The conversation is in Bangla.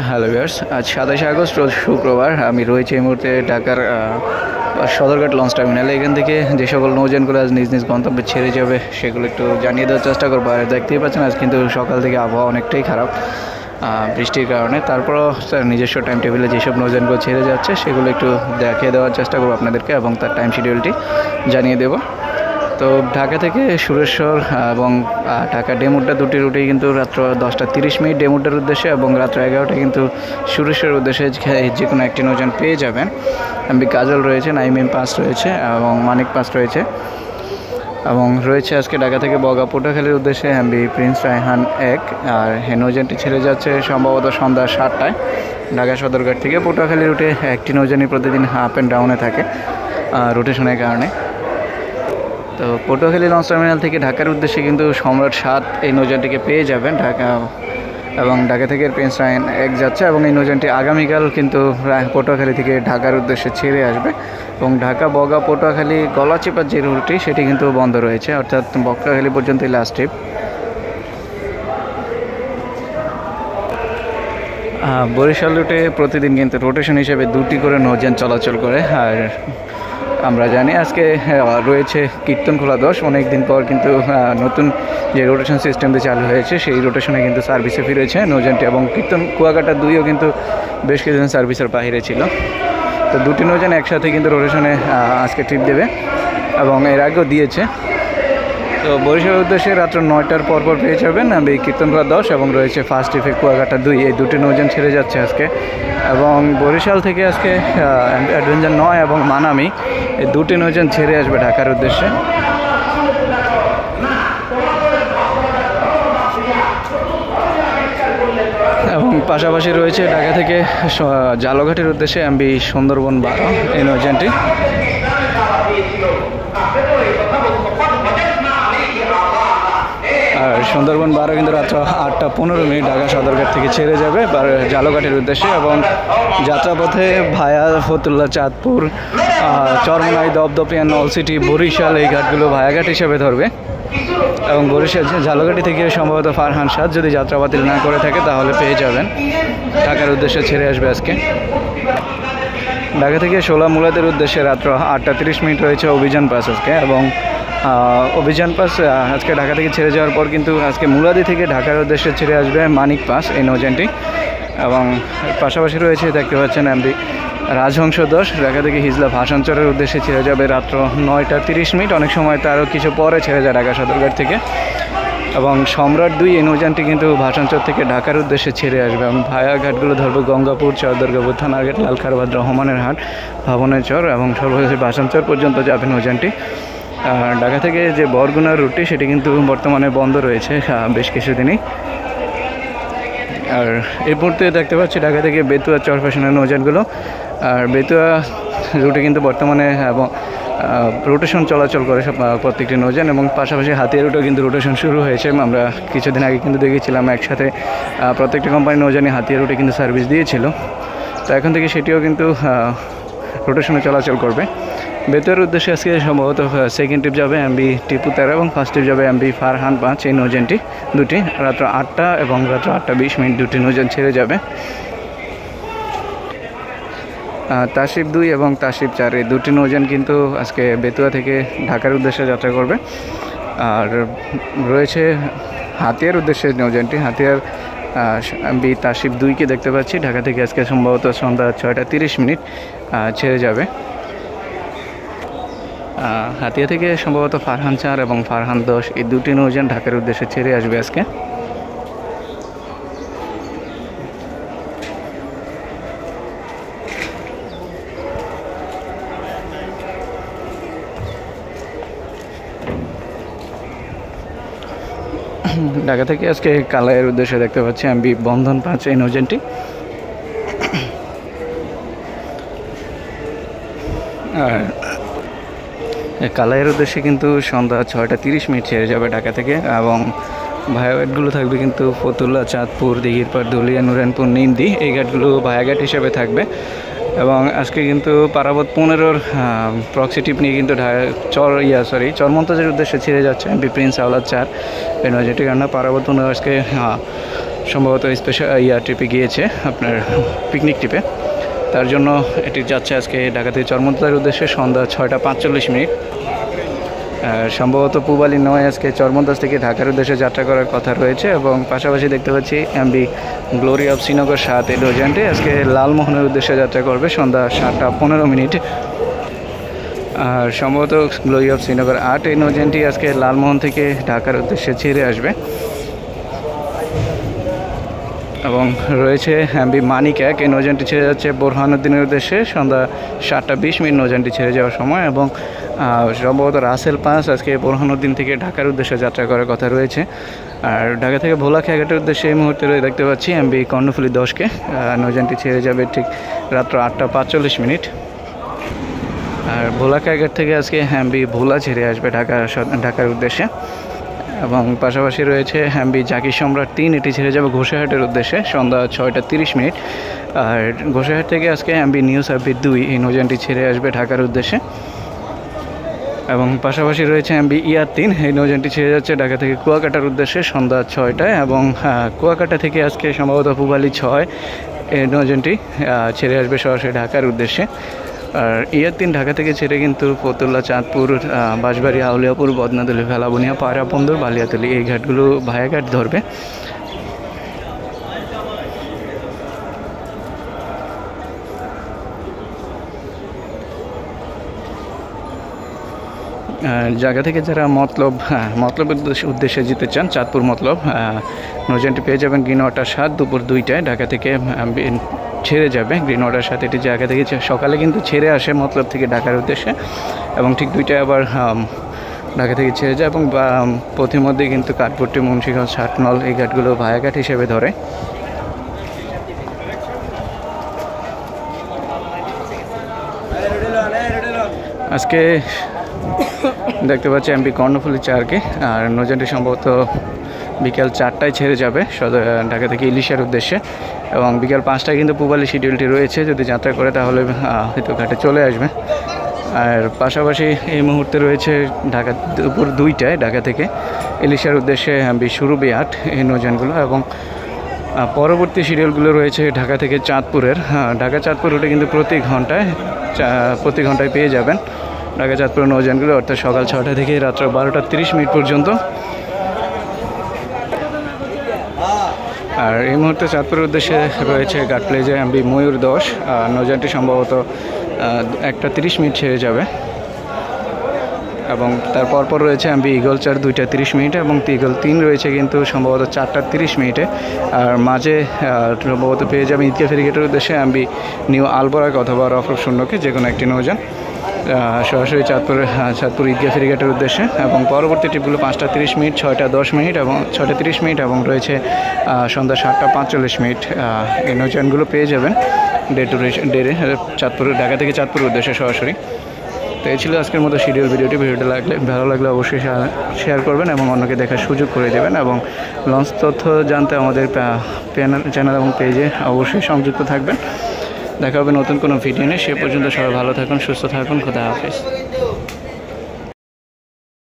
হ্যালো ভিউয়ার্স, আজ 27 আগস্ট রোজ শুক্রবার। আমি রয়েছি এই মুহূর্তে ঢাকার সদরঘাট লঞ্চ টার্মিনালে। এখান থেকে যে সকল নৌযানগুলো আজ নিজ নিজ গন্তব্যে ছেড়ে যাবে সেগুলো একটু জানিয়ে দেওয়ার চেষ্টা করবো। আর দেখতেই পাচ্ছেন আজ কিন্তু সকাল থেকে আবহাওয়া অনেকটাই খারাপ বৃষ্টির কারণে। তারপরও নিজস্ব টাইম টেবিলে যেসব নৌযানগুলো ছেড়ে যাচ্ছে সেগুলো একটু দেখিয়ে দেওয়ার চেষ্টা করবো আপনাদেরকে এবং তার টাইম শিডিউলটি জানিয়ে দেবো। তো ঢাকা থেকে সুরেশ্বর এবং ঢাকা ডেমুড্ডা দুটি রুটেই কিন্তু রাত্র 10টা 30 মিনিট ডেমুড্ডার উদ্দেশ্যে এবং রাত্র 11টায় কিন্তু সুরেশ্বরের উদ্দেশ্যে যে কোনো একটি নৌযান পেয়ে যাবেন। এমবি কাজল রয়েছে, নাইমিম পাস রয়েছে এবং মানিক পাস রয়েছে এবং রয়েছে আজকে ঢাকা থেকে বগা পটুয়াখালীর উদ্দেশ্যে এমবি প্রিন্স রায়হান 1। আর এই নৌযানটি ছেড়ে যাচ্ছে সম্ভবত সন্ধ্যা 7টায় ঢাকা সদরঘাট থেকে। পটুয়াখালী রুটে একটি নৌযানই প্রতিদিন আপ অ্যান্ড ডাউনে থাকে রোটেশনের কারণে। তো পটুয়াখালী লঞ্চ টার্মিনাল থেকে ঢাকার উদ্দেশ্যে কিন্তু সম্রাট 7 এই নৌযানটিকে পেয়ে যাবেন ঢাকা, এবং ঢাকা থেকে প্রিন্স রায়হান 1 যাচ্ছে এবং এই নৌযানটি আগামীকাল কিন্তু পটুয়াখালী থেকে ঢাকার উদ্দেশ্যে ছেড়ে আসবে। এবং ঢাকা বগা পটুয়াখালী গলাচিপার যে রুটটি সেটি কিন্তু বন্ধ রয়েছে, অর্থাৎ বকখাখালী পর্যন্তই লাস্ট ট্রিপ। বরিশাল রুটে প্রতিদিন কিন্তু রোটেশন হিসেবে 2টি করে নৌযান চলাচল করে। আর আমরা জানি আজকে রয়েছে কীর্তনখোলা 10, অনেক দিন পর কিন্তু নতুন যে রোটেশন সিস্টেমটি চালু হয়েছে সেই রোটেশনে কিন্তু সার্ভিসে ফিরেছে নৌযানটি, এবং কীর্তন কুয়াকাটা 2ও কিন্তু বেশ কিছুদিন সার্ভিসের বাইরে ছিল। তো দুটি নৌযান একসাথে কিন্তু রোটেশনে আজকে ট্রিপ দেবে এবং এর আগেও দিয়েছে। তো বরিশালের উদ্দেশ্যে রাত্র 9টার পরপর পেয়ে যাবেন এই কীর্তনখোলা 10 এবং রয়েছে ফার্স্ট ট্রিপে কুয়াকাটা 2। এই দুটি নৌযান ছেড়ে যাচ্ছে আজকে। এবং বরিশাল থেকে আজকে অ্যাডভেঞ্চার 9 এবং মানামি এই দুটি নৌযান ছেড়ে আসবে ঢাকার উদ্দেশ্যে। এবং পাশাপাশি রয়েছে ঢাকা থেকে জালঘাটের উদ্দেশ্যে এমবি সুন্দরবন 12 এই নৌযানটি। আর সুন্দরবন 12 কিন্তু রাত্র 8টা 15 মিনিট ঢাকা সদরঘাট থেকে ছেড়ে যাবে জালঘাটের উদ্দেশ্যে এবং যাত্রাপথে ভায়া ফতুল্লা, চাঁদপুর, চরমনাই, দপদপিয়া, নলসিটি, বরিশাল এই ঘাটগুলো ভায়াঘাট হিসেবে ধরবে। এবং বরিশাল জালঘাটি থেকে সম্ভবত ফারহান 7 যদি যাত্রা বাতিল না করে থাকে তাহলে পেয়ে যাবেন ঢাকার উদ্দেশ্যে ছেড়ে আসবে আজকে। ঢাকা থেকে শোলা মুলাদের উদ্দেশ্যে রাত্র 8টা 30 মিনিট রয়েছে অভিযান পাস আজকে। এবং অভিযান পাস আজকে ঢাকা থেকে ছেড়ে যাওয়ার পর কিন্তু আজকে মুলাদি থেকে ঢাকার উদ্দেশ্যে ছেড়ে আসবে মানিক পাস এই নৌযানটি। এবং পাশাপাশি রয়েছে দেখতে পাচ্ছেন এমবি রাজহংস 10 ঢাকা থেকে হিজলা ভাষাঞ্চরের উদ্দেশ্যে ছেড়ে যাবে রাত্র 9টা 30 মিনিট, অনেক সময় তারও কিছু পরে ছেড়ে যায় ঢাকা সদরঘাট থেকে। এবং সম্রাট 2 এই নৌযানটি কিন্তু ভাষাঞ্চর থেকে ঢাকার উদ্দেশ্যে ছেড়ে আসবে এবং ভায়া ঘাটগুলো ধরবে গঙ্গাপুর, চরদুর্গাপুর, থানারঘাট, লালখারবাদ, রহমানের হাট, ভাবনের চর এবং সর্বশেষে ভাষাঞ্চর পর্যন্ত যাবে নৌযানটি। ঢাকা থেকে যে বরগুনার রুটটি সেটি কিন্তু বর্তমানে বন্ধ রয়েছে বেশ কিছুদিনই। আর এই মুহূর্তে দেখতে পাচ্ছি ঢাকা থেকে বেতুয়া, চরফ্যাশনের নৌযানগুলো। আর বেতুয়া রুটে কিন্তু বর্তমানে এবং রোটেশন চলাচল করে প্রত্যেকটি নৌযান, এবং পাশাপাশি হাতিয়া রুটেও কিন্তু রোটেশন শুরু হয়েছে। আমরা কিছুদিন আগে কিন্তু দেখেছিলাম একসাথে প্রত্যেকটি কোম্পানির নৌযানই হাতিয়া রুটে কিন্তু সার্ভিস দিয়েছিল। তো এখন থেকে সেটিও কিন্তু রোটেশনে চলাচল করবে। বেতুয়ার উদ্দেশ্যে আজকে সম্ভবত সেকেন্ড ট্রিপ যাবে এমবি টিপু 13 এবং ফার্স্ট ট্রিপ যাবে এমবি ফারহান 5 এই নৌযানটি দুটি রাত্র 8টা এবং রাত্র 8টা 20 মিনিট দুটি নৌযান ছেড়ে যাবে। তাশরিফ 2 এবং তাশরিফ 4 এই দুটি নৌযান কিন্তু আজকে বেতুয়া থেকে ঢাকার উদ্দেশ্যে যাত্রা করবে। আর রয়েছে হাতিয়ার উদ্দেশ্যে নৌযানটি, হাতিয়ার এমবি তাশরিফ 2কে দেখতে পাচ্ছি ঢাকা থেকে আজকে সম্ভবত সন্ধ্যা 6টা 30 মিনিট ছেড়ে যাবে। হাতিয়া থেকে সম্ভবত ফারহান 4 এবং ফারহান 10 এই দুটি নৌযান ঢাকার উদ্দেশ্যে ছেড়ে আসবে আজকে। ঢাকা থেকে আজকে কালাইয়ের উদ্দেশ্যে দেখতে পাচ্ছি এমবি বন্ধন 5 এই নৌযানটি। আর কালাইয়ের উদ্দেশ্যে কিন্তু সন্ধ্যা 6টা 30 মিনিট ছেড়ে যাবে ঢাকা থেকে এবং ভায়াঘাটগুলো থাকবে কিন্তু ফতুল্লা, চাঁদপুর, দিঘিরপাড়, ধুলিয়া, নুরানপুর, নিন্দি এই ঘাটগুলো ভায়াঘাট হিসেবে থাকবে। এবং আজকে কিন্তু পারাবত 15-র প্রক্সি টিপ নিয়ে কিন্তু চরমন্তাজের উদ্দেশ্যে ছেড়ে যাচ্ছে এমপি প্রিন্স আওলাদ 4 এই নৌযানটি। কারণ পারাবত 15 আজকে সম্ভবত স্পেশাল ট্রিপে গিয়েছে, আপনার পিকনিক ট্রিপে। তার জন্য এটি যাচ্ছে আজকে ঢাকা থেকে চরমন্দার উদ্দেশ্যে সন্ধ্যা 6:45। সম্ভবত পূবালী নয় আজকে চরমন্দাজ থেকে ঢাকার উদ্দেশ্যে যাত্রা করার কথা রয়েছে। এবং পাশাপাশি দেখতে পাচ্ছি এমবি গ্লোরি অফ শ্রীনগর 7 এই নৌযানটি আজকে লালমোহনের উদ্দেশ্যে যাত্রা করবে সন্ধ্যা 7:15। আর সম্ভবত গ্লোরি অফ শ্রীনগর 8 এই নৌযানটি আজকে লালমোহন থেকে ঢাকার উদ্দেশ্যে ছেড়ে আসবে। এবং রয়েছে এমবি মানিক 1 এই নৌযানটি ছেড়ে যাচ্ছে বোরহানুদ্দিনের উদ্দেশ্যে সন্ধ্যা 7:20 নৌযানটি ছেড়ে যাওয়ার সময়। এবং সম্ভবত রাসেল 5 আজকে বোরহানুদ্দিন থেকে ঢাকার উদ্দেশ্যে যাত্রা করার কথা রয়েছে। আর ঢাকা থেকে ভোলা খেয়াঘাটের উদ্দেশ্যে এই মুহূর্তে দেখতে পাচ্ছি এমবি কর্ণফুলী 10কে নৌযানটি ছেড়ে যাবে ঠিক রাত্র 8:45। আর ভোলা খেয়াঘাট থেকে আজকে এমবি ভোলা ছেড়ে আসবে ঢাকার উদ্দেশ্যে। এবং পাশাপাশি রয়েছে এমবি জাকির সম্রাট 3, এটি ছেড়ে যাবে ঘোষাহাটের উদ্দেশ্যে সন্ধ্যা 6:30। আর ঘোষাহাট থেকে আজকে এমবি নিউ সাব্বির 2 এই নৌযানটি ছেড়ে আসবে ঢাকার উদ্দেশ্যে। এবং পাশাপাশি রয়েছে এমবি ইয়ার 3 এই নৌযানটি ছেড়ে যাচ্ছে ঢাকা থেকে কুয়াকাটার উদ্দেশ্যে সন্ধ্যা 6টায়। এবং কুয়াকাটা থেকে আজকে সম্ভবত পূবালী 6 এই নৌযানটি ছেড়ে আসবে সরাসরি ঢাকার উদ্দেশ্যে। আর ইয়ার 3 ঢাকা থেকে ছেড়ে কিন্তু ফতুল্লা, চাঁদপুর, বাঁশবাড়ি, আউলিয়াপুর, বদনাতলী, ভেলাবুনিয়া, পায়রা বন্দর, বালিয়াতলী এই ঘাটগুলো ভায়াঘাট ধরবে। জায়গা থেকে যারা মতলবের উদ্দেশ্যে যেতে চান, চাঁদপুর মতলব নৌযানটি পেয়ে যাবেন গ্রিন ওয়াটার 7 দুপুর 2টায় ঢাকা থেকে ছেড়ে যাবে। গ্রিন ওয়াটার 7 এটি জায়গা থেকে সকালে কিন্তু ছেড়ে আসে মতলব থেকে ঢাকার উদ্দেশ্যে এবং ঠিক 2টায় আবার ঢাকা থেকে ছেড়ে যায়। এবং পথিমধ্যে কিন্তু কাঠপট্টি, মুন্সিগঞ্জ, 8নল এই ঘাটগুলো ভায়াঘাট হিসেবে ধরে। আজকে দেখতে পাচ্ছি এমবি কর্ণফুলী 4কে। আর নৌযানটি সম্ভবত বিকেল 4টায় ছেড়ে যাবে ঢাকা থেকে ইলিশার উদ্দেশ্যে। এবং বিকেল 5টায় কিন্তু পূবালী শিডিউলটি রয়েছে, যদি যাত্রা করে তাহলে হয়তো ঘাটে চলে আসবে। আর পাশাপাশি এই মুহূর্তে রয়েছে ঢাকা দুপুর 2টায় ঢাকা থেকে ইলিশার উদ্দেশ্যে এমবি সুরভি 8 এই নৌযানগুলো। এবং পরবর্তী শিডিউলগুলো রয়েছে ঢাকা থেকে চাঁদপুরের। ঢাকা চাঁদপুর রুটে কিন্তু প্রতি ঘন্টায় পেয়ে যাবেন ঢাকা চাঁদপুর নৌযানগুলো, অর্থাৎ সকাল 6টা থেকে রাত্র 12:30 পর্যন্ত। আর এই মুহূর্তে চাঁদপুরের উদ্দেশ্যে রয়েছে ঘাট প্লেজে এমবি ময়ূর 10 নৌযানটি সম্ভবত 1:30 ছেড়ে যাবে। এবং তার পরপর রয়েছে এমবি ইগল 4 2:30 এবং ইগল 3 রয়েছে কিন্তু সম্ভবত 4:30। আর মাঝে সম্ভবত পেয়ে যাবে ঈদগাহ ফেরিঘাটের উদ্দেশ্যে এমবি নিউ আলবরাক অথবা রফরফ 0কে যে কোনো একটি নৌযান সরাসরি চাঁদপুর ঈদগাহ ফেরিঘাটের উদ্দেশ্যে। এবং পরবর্তী ট্রিপগুলো 5:30, 6:10 এবং 6:30 এবং রয়েছে সন্ধ্যা 7:45। এই নৌযানগুলো পেয়ে যাবেন ডে ঢাকা থেকে চাঁদপুর উদ্দেশ্যে সরাসরি। তো এই ছিল আজকের মতো ভিডিওটি ভালো লাগলে অবশ্যই শেয়ার করবেন এবং অন্যকে দেখার সুযোগ করে দেবেন। এবং লঞ্চ তথ্য জানতে আমাদের চ্যানেল এবং পেজে অবশ্যই সংযুক্ত থাকবেন। দেখা হবে নতুন কোনো ভিডিও নিয়ে। সে পর্যন্ত সবাই ভালো থাকুন, সুস্থ থাকুন। খোদা হাফেজ।